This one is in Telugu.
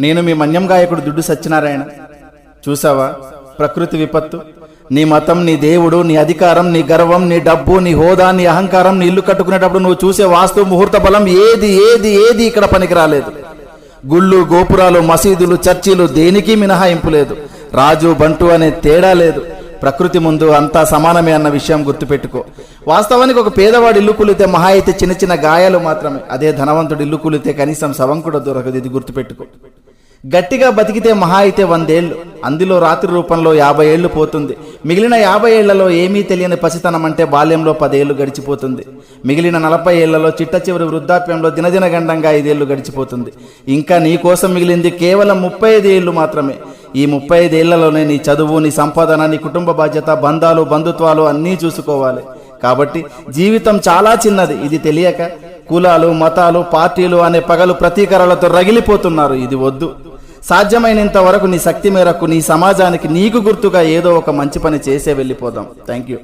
నేను మీ మన్యం గాయకుడు దుడ్డు సత్యనారాయణ. చూసావా ప్రకృతి విపత్తు? నీ మతం, నీ దేవుడు, నీ అధికారం, నీ గర్వం, నీ డబ్బు, నీ హోదా, నీ అహంకారం, నీ ఇల్లు కట్టుకునేటప్పుడు నువ్వు చూసే వాస్తు ముహూర్త బలం ఏది ఏది ఏది ఇక్కడ పనికి రాలేదు. గుళ్ళు, గోపురాలు, మసీదులు, చర్చిలు దేనికి మినహాయింపు లేదు. రాజు బంటు అనే తేడా లేదు. ప్రకృతి ముందు అంతా సమానమే అన్న విషయం గుర్తుపెట్టుకో. వాస్తవానికి ఒక పేదవాడు ఇల్లు కూలితే మహా అయితే చిన్న చిన్న గాయాలు మాత్రమే. అదే ధనవంతుడు ఇల్లు కూలితే కనీసం శవం కూడా దొరకదు. ఇది గుర్తుపెట్టుకో. గట్టిగా బతికితే మహా అయితే 100 ఏళ్ళు, అందులో రాత్రి రూపంలో 50 ఏళ్ళు పోతుంది. మిగిలిన 50 ఏళ్లలో ఏమీ తెలియని పసితనం అంటే బాల్యంలో 10 ఏళ్ళు గడిచిపోతుంది. మిగిలిన 40 ఏళ్లలో చిట్ట చివరి వృద్ధాప్యంలో దినదిన గండంగా 5 ఏళ్ళు గడిచిపోతుంది. ఇంకా నీ కోసం మిగిలింది కేవలం 35 ఏళ్ళు మాత్రమే. ఈ 35 ఏళ్లలోనే నీ చదువు, నీ సంపాదన, నీ కుటుంబ బాధ్యత, బంధాలు, బంధుత్వాలు అన్నీ చూసుకోవాలి. కాబట్టి జీవితం చాలా చిన్నది. ఇది తెలియక కులాలు, మతాలు, పార్టీలు అనే పగలు ప్రతీకారాలతో రగిలిపోతున్నారు. ఇది వద్దు. సాధ్యమైనంత వరకు నీ శక్తి మేరకు నీ సమాజానికి నీకు గుర్తుగా ఏదో ఒక మంచి పని చేసే వెళ్ళిపోదాం. Thank you.